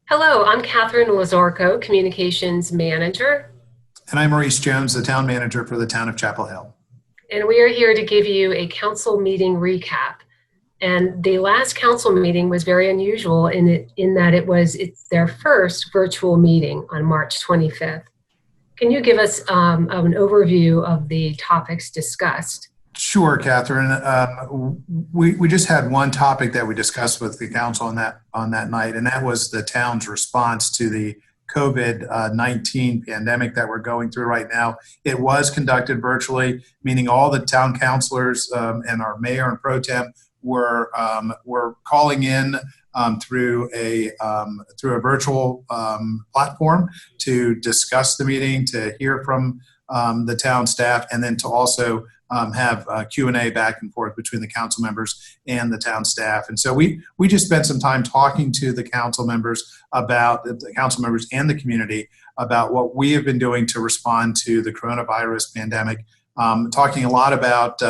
Hello, I'm Catherine Lazorko, Communications Manager, And I'm Maurice Jones, the town manager for the town of Chapel Hill. and we are here to give you a council meeting recap. And the last council meeting was very unusual in that it's their first virtual meeting on March 25th. Can you give us an overview of the topics discussed? Sure, Catherine. We just had one topic that we discussed with the council on that night, and that was the town's response to the COVID-19 pandemic that we're going through right now. It was conducted virtually, meaning all the town councilors and our mayor and pro tem were calling in through a virtual platform to discuss the meeting, to hear from the town staff, and then to also have Q&A back and forth between the council members and the town staff. And so we just spent some time talking to the council members and the community about what we have been doing to respond to the coronavirus pandemic, talking a lot about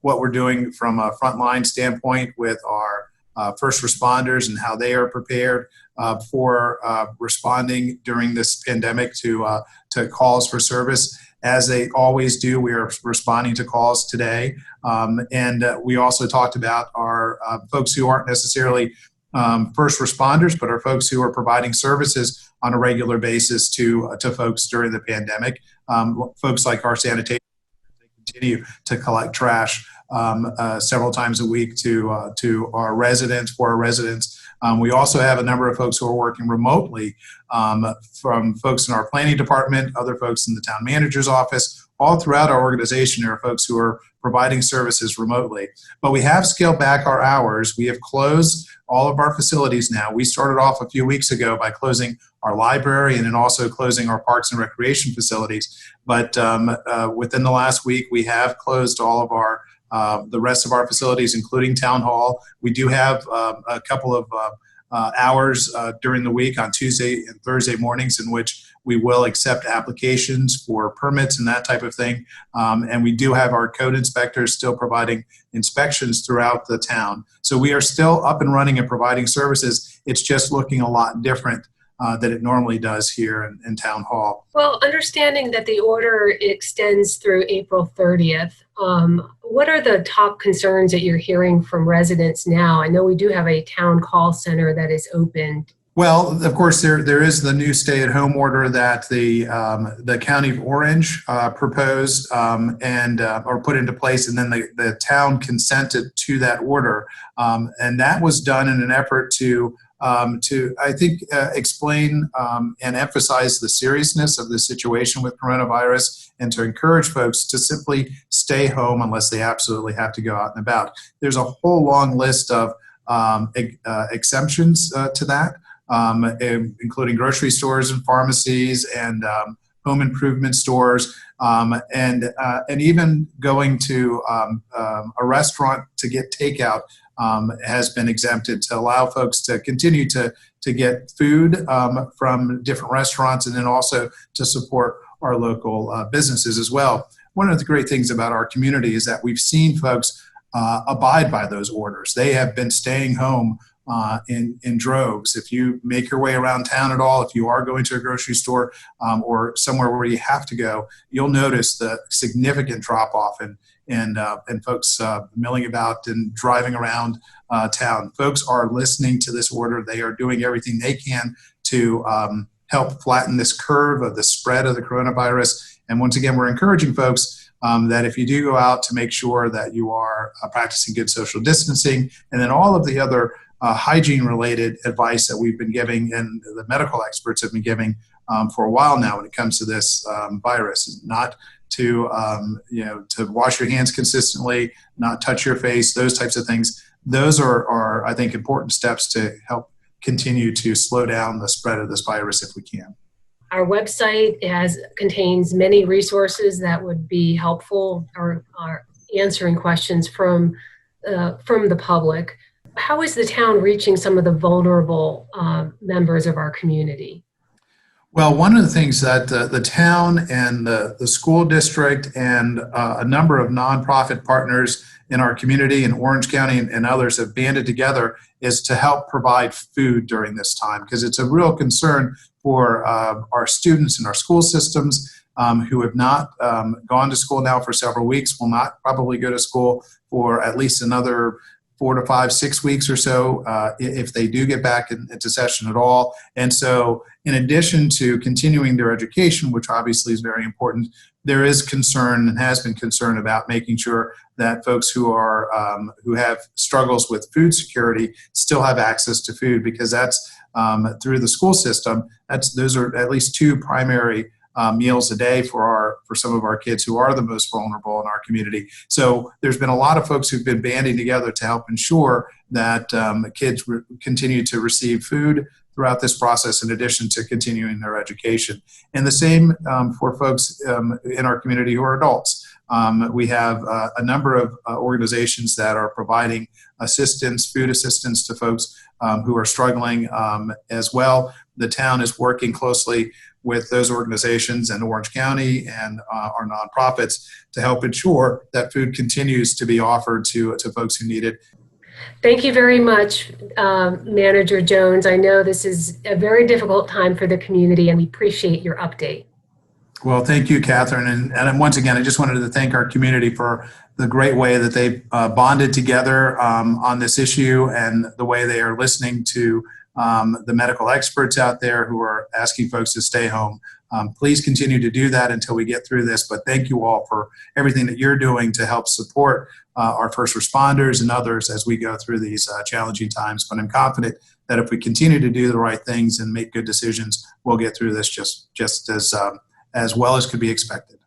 what we're doing from a frontline standpoint with our first responders and how they are prepared for responding during this pandemic to calls for service. As they always do, we are responding to calls today. And we also talked about our folks who aren't necessarily first responders, but are folks who are providing services on a regular basis to folks during the pandemic. Folks like our sanitation, they continue to collect trash several times a week to our residents, for our residents. We also have a number of folks who are working remotely, from folks in our planning department, other folks in the town manager's office. All throughout our organization, there are folks who are providing services remotely. But we have scaled back our hours. We have closed all of our facilities now. We started off a few weeks ago by closing our library and then also closing our parks and recreation facilities. But within the last week, we have closed all of the rest of our facilities, including town hall. We do have a couple of hours during the week on Tuesday and Thursday mornings in which we will accept applications for permits and that type of thing. And we do have our code inspectors still providing inspections throughout the town. So we are still up and running and providing services. It's just looking a lot different than it normally does here in Town Hall. Well, understanding that the order extends through April 30th, what are the top concerns that you're hearing from residents now? I know we do have a town call center that is open. Well, of course, there is the new stay-at-home order that the County of Orange proposed or put into place, and then the town consented to that order, and that was done in an effort to I think, explain and emphasize the seriousness of the situation with coronavirus, and to encourage folks to simply stay home unless they absolutely have to go out and about. There's a whole long list of exemptions to that, including grocery stores and pharmacies and home improvement stores, and even going to a restaurant to get takeout has been exempted, to allow folks to continue to get food from different restaurants, and then also to support our local businesses as well. One of the great things about our community is that we've seen folks abide by those orders. They have been staying home in droves. If you make your way around town at all, if you are going to a grocery store or somewhere where you have to go, you'll notice the significant drop off and folks milling about and driving around town. Folks are listening to this order. They are doing everything they can to help flatten this curve of the spread of the coronavirus. And once again, we're encouraging folks that if you do go out, to make sure that you are practicing good social distancing, and then all of the other hygiene-related advice that we've been giving and the medical experts have been giving for a while now when it comes to this virus. Not to wash your hands consistently, not touch your face, those types of things. Those are I think, important steps to help continue to slow down the spread of this virus if we can. Our website contains many resources that would be helpful or are answering questions from the public. How is the town reaching some of the vulnerable members of our community? Well, one of the things that the town and the school district and a number of nonprofit partners in our community in Orange County and others have banded together is to help provide food during this time, because it's a real concern for our students in our school systems who have not gone to school now for several weeks, will not probably go to school for at least another 4 to 5, 6 weeks or so, if they do get back into session at all. And so in addition to continuing their education, which obviously is very important, there is concern and has been concern about making sure that folks who are who have struggles with food security still have access to food, because that's through the school system. Those are at least 2 primary meals a day for some of our kids who are the most vulnerable in our community. So there's been a lot of folks who've been banding together to help ensure that kids continue to receive food throughout this process, in addition to continuing their education. And the same for folks in our community who are adults. We have a number of organizations that are providing assistance, food assistance to folks who are struggling as well. The town is working closely with those organizations and Orange County and our nonprofits to help ensure that food continues to be offered to folks who need it. Thank you very much, Manager Jones. I know this is a very difficult time for the community, and we appreciate your update. Well, thank you, Catherine. And once again, I just wanted to thank our community for the great way that they've bonded together on this issue, and the way they are listening to the medical experts out there who are asking folks to stay home. Please continue to do that until we get through this. But thank you all for everything that you're doing to help support our first responders and others as we go through these challenging times. But I'm confident that if we continue to do the right things and make good decisions, we'll get through this just as well as could be expected.